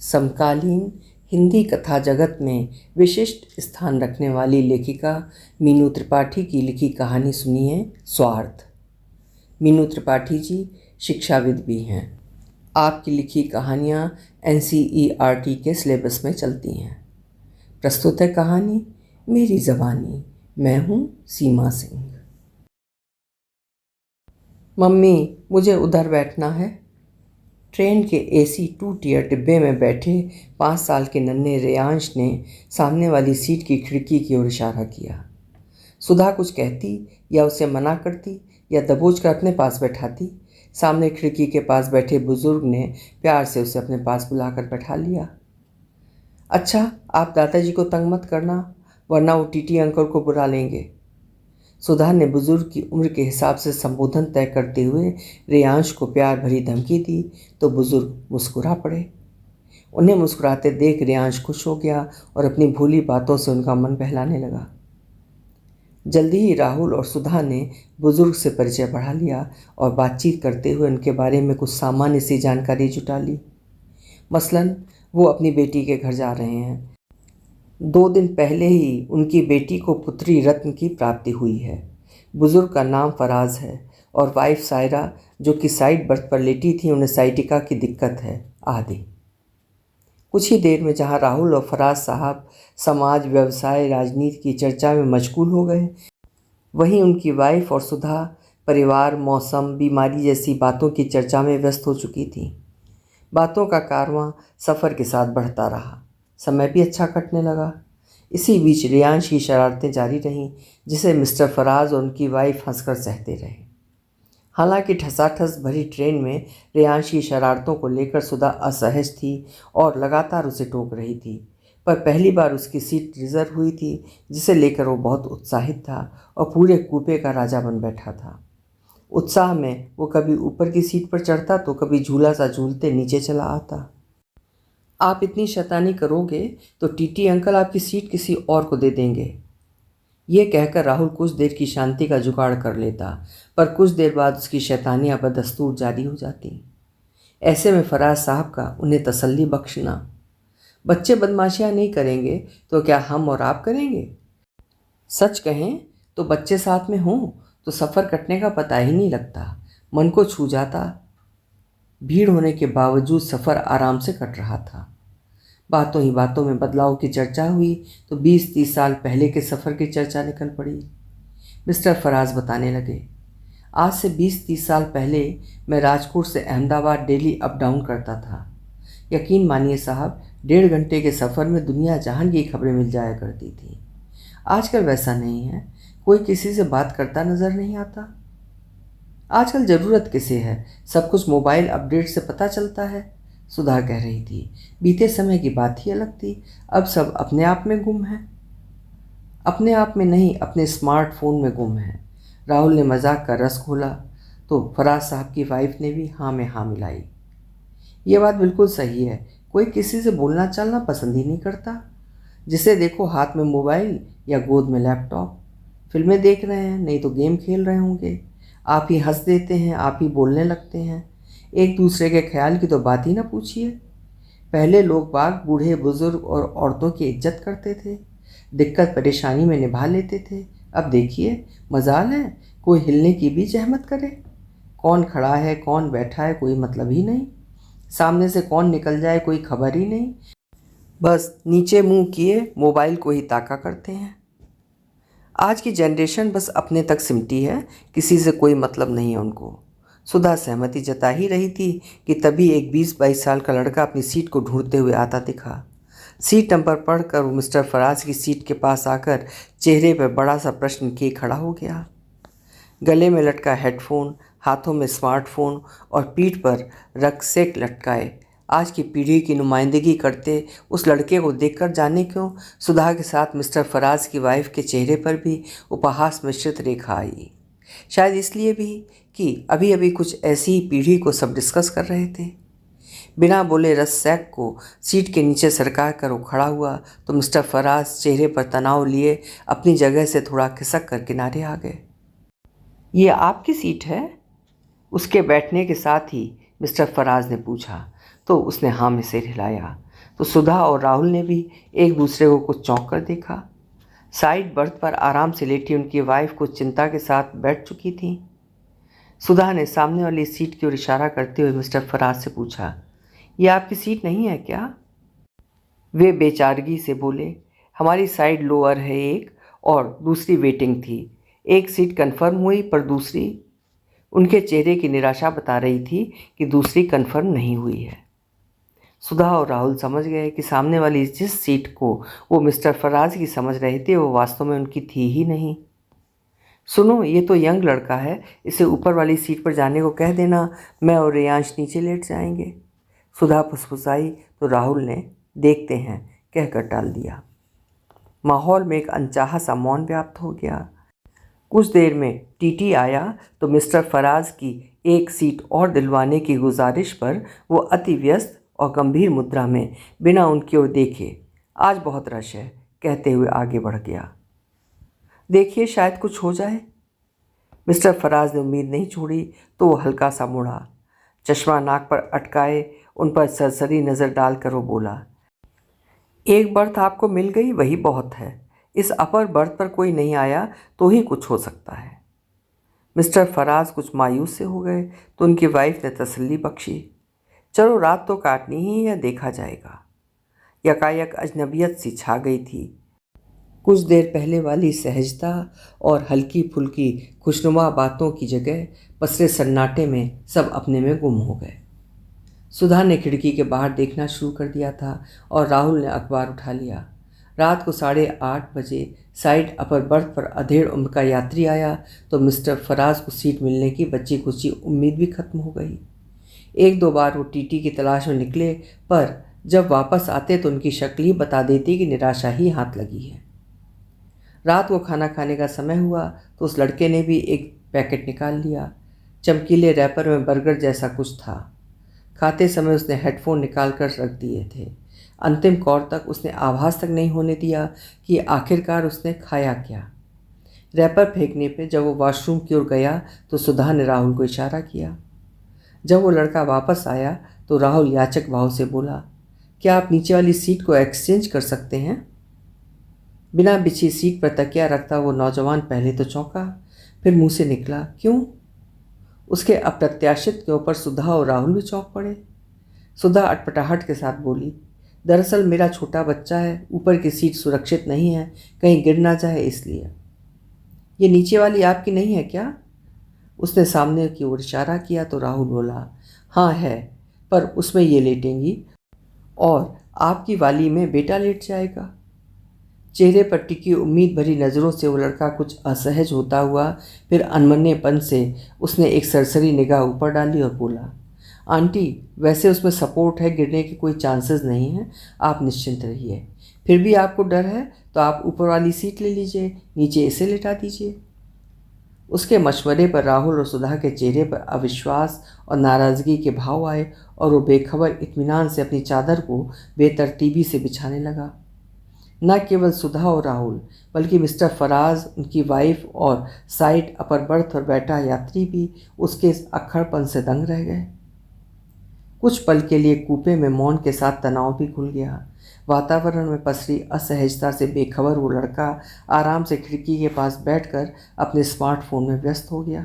समकालीन हिंदी कथा जगत में विशिष्ट स्थान रखने वाली लेखिका मीनू त्रिपाठी की लिखी कहानी सुनिए स्वार्थ। मीनू त्रिपाठी जी शिक्षाविद भी हैं। आपकी लिखी कहानियाँ NCERT के सिलेबस में चलती हैं। प्रस्तुत है कहानी मेरी ज़बानी। मैं हूँ सीमा सिंह। मम्मी, मुझे उधर बैठना है। ट्रेन के AC 2 टियर डिब्बे में बैठे 5 साल के नन्हे रेयांश ने सामने वाली सीट की खिड़की की ओर इशारा किया। सुधा कुछ कहती या उसे मना करती या दबोच कर अपने पास बैठाती। सामने खिड़की के पास बैठे बुजुर्ग ने प्यार से उसे अपने पास बुलाकर बैठा लिया। अच्छा, आप दादाजी को तंग मत करना, वरना वो TT अंकल को बुला लेंगे। सुधा ने बुजुर्ग की उम्र के हिसाब से संबोधन तय करते हुए रेयांश को प्यार भरी धमकी दी तो बुजुर्ग मुस्कुरा पड़े। उन्हें मुस्कुराते देख रेयांश खुश हो गया और अपनी भूली बातों से उनका मन बहलाने लगा। जल्दी ही राहुल और सुधा ने बुजुर्ग से परिचय बढ़ा लिया और बातचीत करते हुए उनके बारे में कुछ सामान्य सी जानकारी जुटा ली। मसलन वो अपनी बेटी के घर जा रहे हैं। 2 दिन पहले ही उनकी बेटी को पुत्री रत्न की प्राप्ति हुई है। बुजुर्ग का नाम फराज है और वाइफ सायरा, जो कि साइड बर्थ पर लेटी थी, उन्हें साइटिका की दिक्कत है आदि। कुछ ही देर में जहां राहुल और फराज साहब समाज, व्यवसाय, राजनीति की चर्चा में मशगूल हो गए, वहीं उनकी वाइफ और सुधा परिवार, मौसम, बीमारी जैसी बातों की चर्चा में व्यस्त हो चुकी थी। बातों का कारवां सफ़र के साथ बढ़ता रहा। समय भी अच्छा कटने लगा। इसी बीच रेयांश की शरारतें जारी रहीं, जिसे मिस्टर फराज और उनकी वाइफ हंसकर सहते रहे। हालांकि ठसाठस भरी ट्रेन में रेयांश की शरारतों को लेकर सुधा असहज थी और लगातार उसे टोक रही थी, पर पहली बार उसकी सीट रिजर्व हुई थी, जिसे लेकर वो बहुत उत्साहित था और पूरे कूपे का राजा बन बैठा था। उत्साह में वो कभी ऊपर की सीट पर चढ़ता तो कभी झूला सा झूलते नीचे चला आता। आप इतनी शैतानी करोगे तो TT अंकल आपकी सीट किसी और को दे देंगे। ये कहकर राहुल कुछ देर की शांति का जुगाड़ कर लेता, पर कुछ देर बाद उसकी शैतानियाँ बदस्तूर जारी हो जाती। ऐसे में फराज साहब का उन्हें तसल्ली बख्शना, बच्चे बदमाशियाँ नहीं करेंगे तो क्या हम और आप करेंगे? सच कहें तो बच्चे साथ में हों तो सफ़र कटने का पता ही नहीं लगता, मन को छू जाता। भीड़ होने के बावजूद सफ़र आराम से कट रहा था। बातों ही बातों में बदलाव की चर्चा हुई तो 20-30 साल पहले के सफ़र की चर्चा निकल पड़ी। मिस्टर फराज बताने लगे, आज से 20-30 साल पहले मैं राजकोट से अहमदाबाद डेली अप डाउन करता था। यकीन मानिए साहब, 1.5 घंटे के सफ़र में दुनिया जहान की खबरें मिल जाया करती थी। आजकल वैसा नहीं है, कोई किसी से बात करता नज़र नहीं आता। आजकल ज़रूरत किसे है, सब कुछ मोबाइल अपडेट से पता चलता है। सुधा कह रही थी, बीते समय की बात ही अलग थी, अब सब अपने आप में गुम है। अपने आप में नहीं, अपने स्मार्टफोन में गुम है। राहुल ने मजाक का रस खोला तो फराज साहब की वाइफ ने भी हाँ में हाँ मिलाई। ये बात बिल्कुल सही है, कोई किसी से बोलना चालना पसंद ही नहीं करता। जिसे देखो हाथ में मोबाइल या गोद में लैपटॉप, फिल्में देख रहे हैं, नहीं तो गेम खेल रहे होंगे। आप ही हंस देते हैं, आप ही बोलने लगते हैं। एक दूसरे के ख्याल की तो बात ही ना पूछिए। पहले लोग बाग बूढ़े बुजुर्ग और औरतों की इज्जत करते थे, दिक्कत परेशानी में निभा लेते थे। अब देखिए, मजाल है कोई हिलने की भी जहमत करे। कौन खड़ा है कौन बैठा है कोई मतलब ही नहीं, सामने से कौन निकल जाए कोई खबर ही नहीं। बस नीचे मुंह किए मोबाइल को ही ताका करते हैं। आज की जनरेशन बस अपने तक सिमटी है, किसी से कोई मतलब नहीं है उनको। सुधा सहमति जता ही रही थी कि तभी एक 20-22 साल का लड़का अपनी सीट को ढूंढते हुए आता दिखा। सीट नंबर पढ़कर वो मिस्टर फराज की सीट के पास आकर चेहरे पर बड़ा सा प्रश्न किए खड़ा हो गया। गले में लटका हेडफोन, हाथों में स्मार्टफोन और पीठ पर रक्सैक लटकाए आज की पीढ़ी की नुमाइंदगी करते उस लड़के को देखकर जाने क्यों सुधा के साथ मिस्टर फराज की वाइफ के चेहरे पर भी उपहास मिश्रित रेखा आई। शायद इसलिए भी कि अभी अभी कुछ ऐसी ही पीढ़ी को सब डिस्कस कर रहे थे। बिना बोले रस्सैक को सीट के नीचे सरका कर वो खड़ा हुआ तो मिस्टर फराज चेहरे पर तनाव लिए अपनी जगह से थोड़ा खिसक कर किनारे आ गए। ये आपकी सीट है? उसके बैठने के साथ ही मिस्टर फराज ने पूछा। तो उसने हाँ में सिर हिलाया। तो सुधा और राहुल ने भी एक दूसरे को कुछ चौंक कर देखा। साइड बर्थ पर आराम से लेटी उनकी वाइफ कुछ चिंता के साथ बैठ चुकी थी। सुधा ने सामने वाली सीट की ओर इशारा करते हुए मिस्टर फराज से पूछा, ये आपकी सीट नहीं है क्या? वे बेचारगी से बोले, हमारी साइड लोअर है एक और दूसरी वेटिंग थी। एक सीट कंफर्म हुई पर दूसरी। उनके चेहरे की निराशा बता रही थी कि दूसरी कंफर्म नहीं हुई है। सुधा और राहुल समझ गए कि सामने वाली जिस सीट को वो मिस्टर फराज की समझ रहे थे वो वास्तव में उनकी थी ही नहीं। सुनो, ये तो यंग लड़का है, इसे ऊपर वाली सीट पर जाने को कह देना, मैं और रेयांश नीचे लेट जाएंगे। सुधा फुसफुसाई तो राहुल ने देखते हैं कहकर टाल दिया। माहौल में एक अनचाहा सा मौन व्याप्त हो गया। कुछ देर में टीटी आया तो मिस्टर फराज की एक सीट और दिलवाने की गुजारिश पर वो अति व्यस्त और गंभीर मुद्रा में बिना उनकी ओर देखे, आज बहुत रश है, कहते हुए आगे बढ़ गया। देखिए, शायद कुछ हो जाए। मिस्टर फराज ने उम्मीद नहीं छोड़ी तो वो हल्का सा मुड़ा। चश्मा नाक पर अटकाए उन पर सरसरी नज़र डालकर वो बोला, एक बर्थ आपको मिल गई वही बहुत है। इस अपर बर्थ पर कोई नहीं आया तो ही कुछ हो सकता है। मिस्टर फराज कुछ मायूस से हो गए तो उनकी वाइफ ने तसल्ली बख्शी, चलो रात तो काटनी ही है, देखा जाएगा। यकायक अजनबियत सी छा गई थी। कुछ देर पहले वाली सहजता और हल्की फुल्की खुशनुमा बातों की जगह पसरे सन्नाटे में सब अपने में गुम हो गए। सुधा ने खिड़की के बाहर देखना शुरू कर दिया था और राहुल ने अखबार उठा लिया। रात को 8:30 बजे साइड अपर बर्थ पर अधेड़ उम्र का यात्री आया तो मिस्टर फराज को सीट मिलने की बची खुची उम्मीद भी खत्म हो गई। एक दो बार वो टीटी की तलाश में निकले, पर जब वापस आते तो उनकी शक्ल ही बता देती कि निराशा ही हाथ लगी है। रात को खाना खाने का समय हुआ तो उस लड़के ने भी एक पैकेट निकाल लिया। चमकीले रैपर में बर्गर जैसा कुछ था। खाते समय उसने हेडफोन निकाल कर रख दिए थे। अंतिम कौर तक उसने आभास तक नहीं होने दिया कि आखिरकार उसने खाया क्या। रैपर फेंकने पे जब वो वॉशरूम की ओर गया तो सुधा ने राहुल को इशारा किया। जब वो लड़का वापस आया तो राहुल याचक भाव से बोला, क्या आप नीचे वाली सीट को एक्सचेंज कर सकते हैं? बिना बिछी सीट पर तकिया रखता वो नौजवान पहले तो चौंका, फिर मुंह से निकला, क्यों? उसके अप्रत्याशित के ऊपर सुधा और राहुल भी चौंक पड़े। सुधा अटपटाहट के साथ बोली, दरअसल मेरा छोटा बच्चा है, ऊपर की सीट सुरक्षित नहीं है, कहीं गिर ना जाए इसलिए। ये नीचे वाली आपकी नहीं है क्या? उसने सामने की ओर इशारा किया तो राहुल बोला, हाँ है, पर उसमें ये लेटेंगी और आपकी वाली में बेटा लेट जाएगा। चेहरे पर टिकी उम्मीद भरी नज़रों से वो लड़का कुछ असहज होता हुआ फिर अनमनेपन से उसने एक सरसरी निगाह ऊपर डाली और बोला, आंटी, वैसे उसमें सपोर्ट है, गिरने के कोई चांसेस नहीं हैं, आप निश्चिंत रहिए। फिर भी आपको डर है तो आप ऊपर वाली सीट ले लीजिए, नीचे इसे लेटा दीजिए। उसके मशवरे पर राहुल और सुधा के चेहरे पर अविश्वास और नाराज़गी के भाव आए और वो बेखबर इत्मीनान से अपनी चादर को बेतरतीबी से बिछाने लगा। न केवल सुधा और राहुल बल्कि मिस्टर फराज, उनकी वाइफ और साइड अपर बर्थ पर बैठा यात्री भी उसके इस अक्खड़पन से दंग रह गए। कुछ पल के लिए कूपे में मौन के साथ तनाव भी घुल गया। वातावरण में पसरी असहजता से बेखबर वो लड़का आराम से खिड़की के पास बैठकर अपने स्मार्टफोन में व्यस्त हो गया।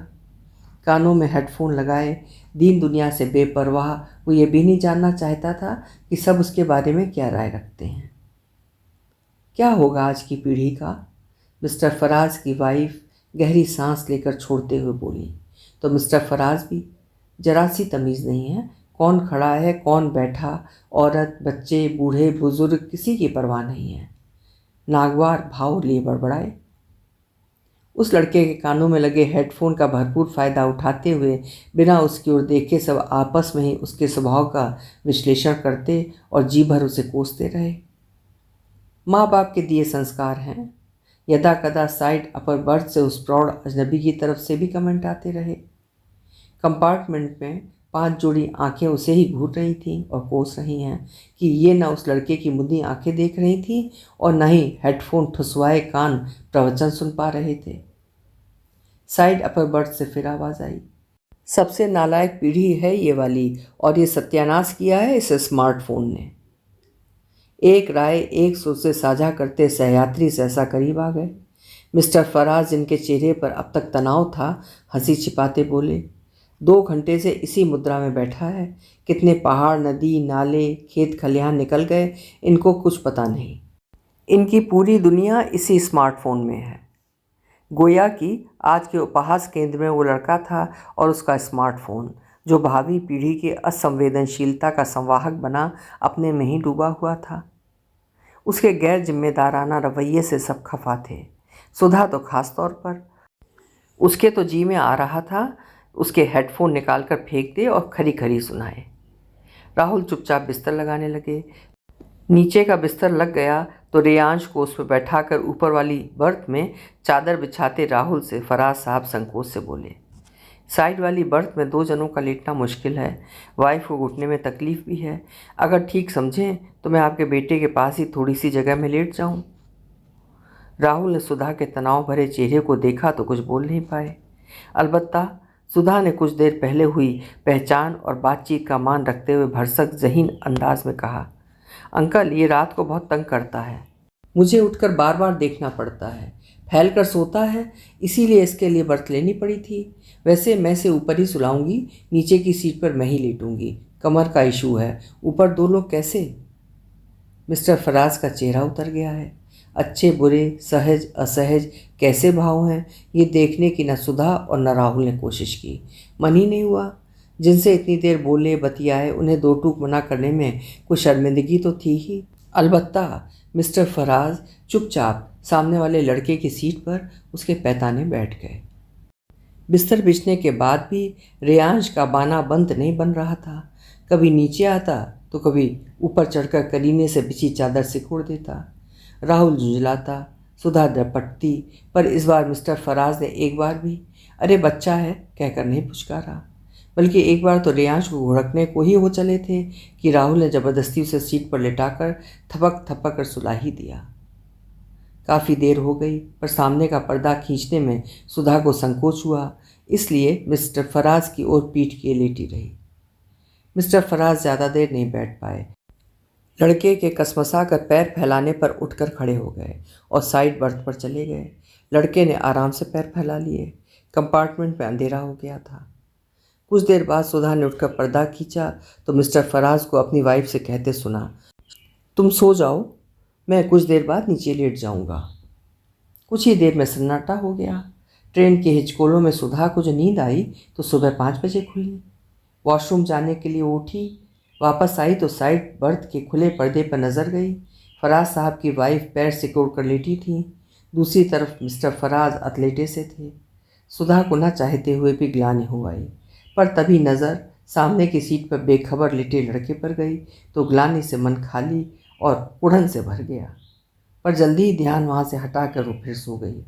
कानों में हेडफोन लगाए दीन दुनिया से बेपरवाह वो ये भी नहीं जानना चाहता था कि सब उसके बारे में क्या राय रखते हैं। क्या होगा आज की पीढ़ी का? मिस्टर फराज की वाइफ गहरी सांस लेकर छोड़ते हुए बोली तो मिस्टर फराज भी, जरा सी तमीज़ नहीं है, कौन खड़ा है कौन बैठा, औरत बच्चे बूढ़े बुजुर्ग किसी की परवाह नहीं है। नागवार भाव लिए बड़बड़ाए। उस लड़के के कानों में लगे हेडफोन का भरपूर फ़ायदा उठाते हुए बिना उसकी ओर देखे सब आपस में ही उसके स्वभाव का विश्लेषण करते और जी भर उसे कोसते रहे। माँ बाप के दिए संस्कार हैं। यदा कदा साइड अपर बर्थ से उस प्रौढ़ अजनबी की तरफ से भी कमेंट आते रहे। कंपार्टमेंट में 5 जोड़ी आंखें उसे ही घूर रही थीं और कोस रही हैं कि ये न उस लड़के की मुद्दी आंखें देख रही थीं और न ही हेडफोन ठुसवाए कान प्रवचन सुन पा रहे थे। साइड अपर बर्थ से फिर आवाज़ आई, सबसे नालायक पीढ़ी है ये वाली, और ये सत्यानाश किया है इस स्मार्टफोन ने। एक राय एक सोच से साझा करते सहयात्री सहसा करीब आ गए। मिस्टर फराज, जिनके चेहरे पर अब तक तनाव था, हंसी छिपाते बोले, 2 घंटे से इसी मुद्रा में बैठा है। कितने पहाड़, नदी, नाले, खेत खलिहान निकल गए, इनको कुछ पता नहीं। इनकी पूरी दुनिया इसी स्मार्टफोन में है। गोया कि आज के उपहास केंद्र में वो लड़का था और उसका स्मार्टफोन, जो भावी पीढ़ी के असंवेदनशीलता का संवाहक बना अपने में ही डूबा हुआ था। उसके गैर जिम्मेदाराना रवैये से सब खफा थे, सुधा तो खास तौर पर। उसके तो जी में आ रहा था उसके हेडफोन निकालकर फेंक दे और खरी खरी सुनाए। राहुल चुपचाप बिस्तर लगाने लगे। नीचे का बिस्तर लग गया तो रेयांश को उस पर बैठाकर ऊपर वाली बर्थ में चादर बिछाते राहुल से फराज साहब संकोच से बोले, साइड वाली बर्थ में 2 जनों का लेटना मुश्किल है। वाइफ को घुटने में तकलीफ़ भी है। अगर ठीक समझें तो मैं आपके बेटे के पास ही थोड़ी सी जगह में लेट जाऊं। राहुल ने सुधा के तनाव भरे चेहरे को देखा तो कुछ बोल नहीं पाए। अलबत्ता सुधा ने कुछ देर पहले हुई पहचान और बातचीत का मान रखते हुए भरसक ज़हीन अंदाज में कहा, अंकल, ये रात को बहुत तंग करता है। मुझे उठकर बार बार देखना पड़ता है। फैल कर सोता है, इसीलिए इसके लिए बर्थ लेनी पड़ी थी। वैसे मैं से ऊपर ही सुलाऊंगी, नीचे की सीट पर मैं ही लेटूंगी। कमर का इशू है, ऊपर 2 लोग कैसे। मिस्टर फराज का चेहरा उतर गया है। अच्छे बुरे, सहज असहज कैसे भाव हैं, ये देखने की न सुधा और न राहुल ने कोशिश की। मन ही नहीं हुआ। जिनसे इतनी देर बोले बतियाए, उन्हें 2 टूक मना करने में कुछ शर्मिंदगी तो थी ही। अलबत्ता मिस्टर फराज चुपचाप सामने वाले लड़के की सीट पर उसके पैताने बैठ गए। बिस्तर बिछने के बाद भी रेयांश का बाना बंद नहीं बन रहा था। कभी नीचे आता तो कभी ऊपर चढ़कर करीने से बिछी चादर सिकोड़ देता। राहुल झुंझलाता, सुधा दरपटती, पर इस बार मिस्टर फराज ने एक बार भी अरे बच्चा है कहकर नहीं पुचकारा। बल्कि एक बार तो रेयांश को घुड़कने को ही हो चले थे कि राहुल ने ज़बरदस्ती उसे सीट पर लेटाकर थपक थपक कर सुला ही दिया। काफ़ी देर हो गई, पर सामने का पर्दा खींचने में सुधा को संकोच हुआ, इसलिए मिस्टर फराज की ओर पीठ किए लेटी रही। मिस्टर फराज ज़्यादा देर नहीं बैठ पाए। लड़के के कसमसा कर पैर फैलाने पर उठकर खड़े हो गए और साइड बर्थ पर चले गए। लड़के ने आराम से पैर फैला लिए। कंपार्टमेंट में अंधेरा हो गया था। कुछ देर बाद सुधा ने उठकर पर्दा खींचा तो मिस्टर फराज को अपनी वाइफ से कहते सुना, तुम सो जाओ, मैं कुछ देर बाद नीचे लेट जाऊंगा। कुछ ही देर में सन्नाटा हो गया। ट्रेन के हिचकोलों में सुधा को जो नींद आई तो सुबह 5 बजे खुली। वॉशरूम जाने के लिए उठी, वापस आई तो साइड बर्थ के खुले पर्दे पर नज़र गई। फराज साहब की वाइफ पैर सिकोड़ कर लेटी थी। दूसरी तरफ मिस्टर फराज अतलेटे से थे। सुधा को न चाहते हुए भी ग्लानि हो आई, पर तभी नज़र सामने की सीट पर बेखबर लेटे लड़के पर गई तो ग्लानि से मन खाली और उड़न से भर गया। पर जल्दी ही ध्यान वहाँ से हटाकर वो फिर सो गई।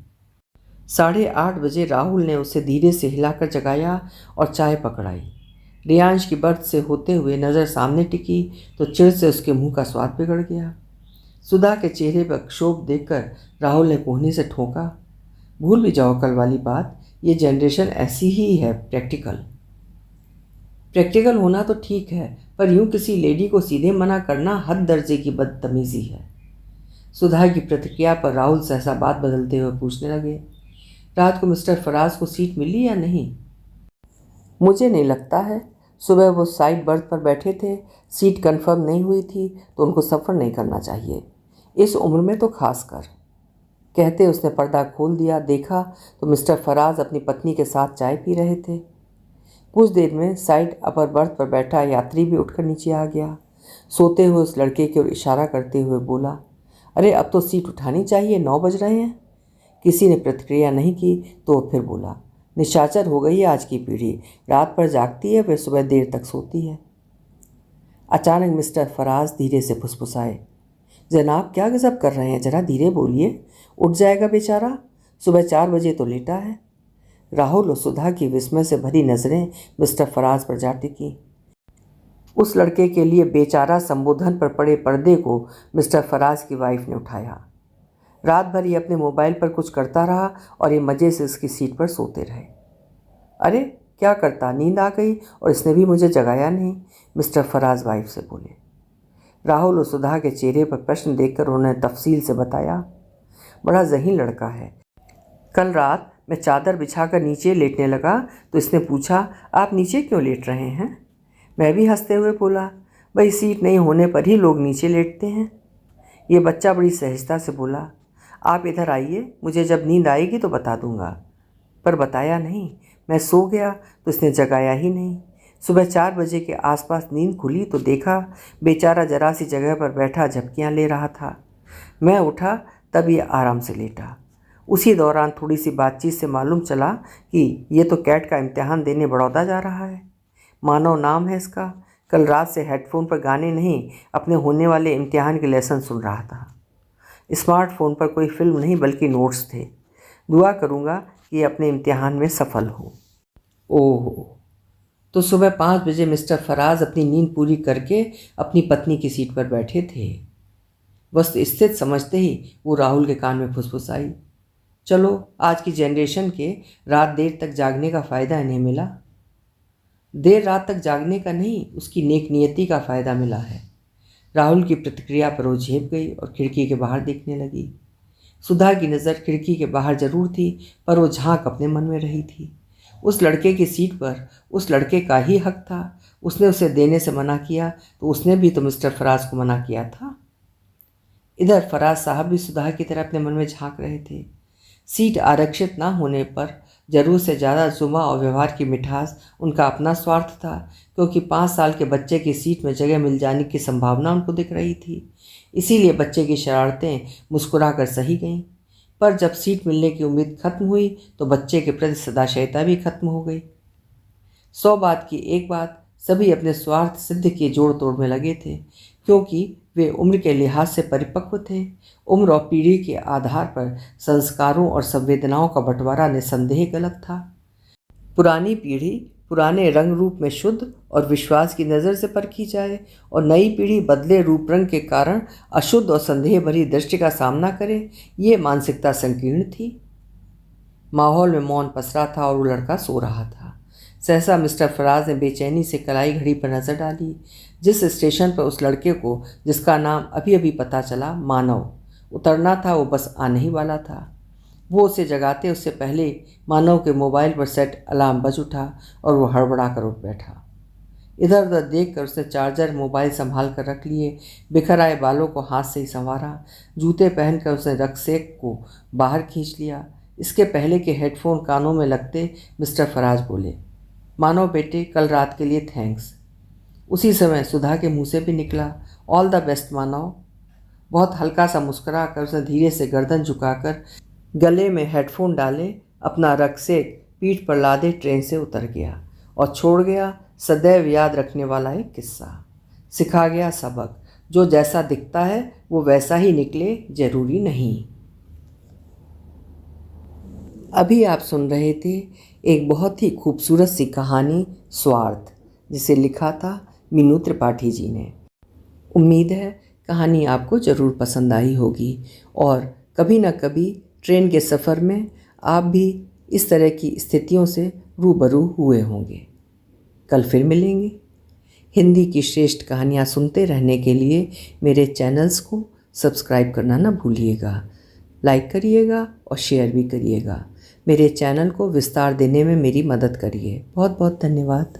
8:30 बजे राहुल ने उसे धीरे से हिलाकर जगाया और चाय पकड़ाई। रेयांश की बर्थ से होते हुए नज़र सामने टिकी तो चिढ़ से उसके मुंह का स्वाद बिगड़ गया। सुधा के चेहरे पर क्षोभ देखकर राहुल ने कोहनी से ठोका, भूल भी जाओ कल वाली बात, ये जनरेशन ऐसी ही है। प्रैक्टिकल होना तो ठीक है, पर यूं किसी लेडी को सीधे मना करना हद दर्जे की बदतमीजी है। सुधा की प्रतिक्रिया पर राहुल सहसा बात बदलते हुए पूछने लगे, रात को मिस्टर फराज को सीट मिली या नहीं? मुझे नहीं लगता है। सुबह वो साइड बर्थ पर बैठे थे, सीट कंफर्म नहीं हुई थी तो उनको सफ़र नहीं करना चाहिए, इस उम्र में तो खास कर। कहते उसने पर्दा खोल दिया। देखा तो मिस्टर फराज अपनी पत्नी के साथ चाय पी रहे थे। कुछ देर में साइड अपर बर्थ पर बैठा यात्री भी उठकर नीचे आ गया। सोते हुए उस लड़के की ओर इशारा करते हुए बोला, अरे अब तो सीट उठानी चाहिए, 9 बज रहे हैं। किसी ने प्रतिक्रिया नहीं की तो वो फिर बोला, निशाचर हो गई है आज की पीढ़ी, रात भर जागती है फिर सुबह देर तक सोती है। अचानक मिस्टर फराज धीरे से फुसफुसाए, जनाब क्या गजब कर रहे हैं, ज़रा धीरे बोलिए, उठ जाएगा बेचारा, सुबह 4 बजे तो लेटा है। राहुल और सुधा की विस्मय से भरी नज़रें मिस्टर फराज पर जा टिकी। उस लड़के के लिए बेचारा संबोधन पर पड़े पर्दे को मिस्टर फराज की वाइफ ने उठाया। रात भर ये अपने मोबाइल पर कुछ करता रहा और ये मज़े से उसकी सीट पर सोते रहे। अरे क्या करता, नींद आ गई और इसने भी मुझे जगाया नहीं, मिस्टर फराज वाइफ से बोले। राहुल और सुधा के चेहरे पर प्रश्न देखकर उन्होंने तफसील से बताया। बड़ा ज़हीन लड़का है। कल रात मैं चादर बिछाकर नीचे लेटने लगा तो इसने पूछा, आप नीचे क्यों लेट रहे हैं? मैं भी हंसते हुए बोला, भाई सीट नहीं होने पर ही लोग नीचे लेटते हैं। ये बच्चा बड़ी सहजता से बोला, आप इधर आइए, मुझे जब नींद आएगी तो बता दूंगा। पर बताया नहीं। मैं सो गया तो इसने जगाया ही नहीं। सुबह 4 बजे के आसपास नींद खुली तो देखा बेचारा जरा सी जगह पर बैठा झपकियाँ ले रहा था। मैं उठा तब ये आराम से लेटा। उसी दौरान थोड़ी सी बातचीत से मालूम चला कि ये तो कैट का इम्तिहान देने बड़ौदा जा रहा है। मानव नाम है इसका। कल रात से हेडफोन पर गाने नहीं, अपने होने वाले इम्तिहान के लेसन सुन रहा था। स्मार्टफोन पर कोई फिल्म नहीं बल्कि नोट्स थे। दुआ करूँगा कि ये अपने इम्तिहान में सफल हो। ओह, तो सुबह 5 बजे मिस्टर फराज अपनी नींद पूरी करके अपनी पत्नी की सीट पर बैठे थे। वस्तु स्थित समझते ही वो राहुल के कान में फुसफुसाई, चलो आज की जनरेशन के रात देर तक जागने का फ़ायदा इन्हें मिला। देर रात तक जागने का नहीं, उसकी नेक नियति का फ़ायदा मिला है। राहुल की प्रतिक्रिया पर वो झेप गई और खिड़की के बाहर देखने लगी। सुधा की नज़र खिड़की के बाहर जरूर थी, पर वो झांक अपने मन में रही थी। उस लड़के की सीट पर उस लड़के का ही हक था। उसने उसे देने से मना किया तो उसने भी तो मिस्टर फराज को मना किया था। इधर फराज साहब भी सुधा की तरह अपने मन में झांक रहे थे। सीट आरक्षित ना होने पर जरूर से ज़्यादा जुमा और व्यवहार की मिठास उनका अपना स्वार्थ था, क्योंकि 5 साल के बच्चे की सीट में जगह मिल जाने की संभावना उनको दिख रही थी। इसीलिए बच्चे की शरारतें मुस्कुरा कर सही गईं। पर जब सीट मिलने की उम्मीद खत्म हुई तो बच्चे के प्रति सदाशयता भी खत्म हो गई। 100 बात की एक बात, सभी अपने स्वार्थ सिद्ध के जोड़ तोड़ में लगे थे, क्योंकि वे उम्र के लिहाज से परिपक्व थे। उम्र और पीढ़ी के आधार पर संस्कारों और संवेदनाओं का बंटवारा निसंदेह गलत था। पुरानी पीढ़ी पुराने रंग रूप में शुद्ध और विश्वास की नज़र से परखी जाए और नई पीढ़ी बदले रूप रंग के कारण अशुद्ध और संदेह भरी दृष्टि का सामना करे, ये मानसिकता संकीर्ण थी। माहौल में मौन पसरा था और वो लड़का सो रहा था। सहसा मिस्टर फराज ने बेचैनी से कलाई घड़ी पर नज़र डाली। जिस स्टेशन पर उस लड़के को, जिसका नाम अभी अभी पता चला, मानव, उतरना था, वो बस आने ही वाला था। वो उसे जगाते उससे पहले मानव के मोबाइल पर सेट अलार्म बज उठा और वो हड़बड़ा कर उठ बैठा। इधर उधर देख कर उसने चार्जर, मोबाइल संभाल कर रख लिए, बिखर आए बालों को हाथ से ही संवारा, जूते पहनकर उसने रक्सेक को बाहर खींच लिया। इसके पहले के हेडफोन कानों में लगते मिस्टर फराज बोले, मानव बेटे, कल रात के लिए थैंक्स। उसी समय सुधा के मुंह से भी निकला, ऑल द बेस्ट मानव। बहुत हल्का सा मुस्कुरा कर उसने धीरे से गर्दन झुकाकर गले में हेडफोन डाले, अपना रक्सेक पीठ पर लादे ट्रेन से उतर गया और छोड़ गया सदैव याद रखने वाला एक किस्सा। सिखा गया सबक, जो जैसा दिखता है वो वैसा ही निकले जरूरी नहीं। अभी आप सुन रहे थे एक बहुत ही खूबसूरत सी कहानी स्वार्थ, जिसे लिखा था मीनू त्रिपाठी जी ने। उम्मीद है कहानी आपको ज़रूर पसंद आई होगी और कभी ना कभी ट्रेन के सफ़र में आप भी इस तरह की स्थितियों से रूबरू हुए होंगे। कल फिर मिलेंगे। हिंदी की श्रेष्ठ कहानियाँ सुनते रहने के लिए मेरे चैनल्स को सब्सक्राइब करना ना भूलिएगा। लाइक करिएगा और शेयर भी करिएगा। मेरे चैनल को विस्तार देने में मेरी मदद करिए। बहुत बहुत धन्यवाद।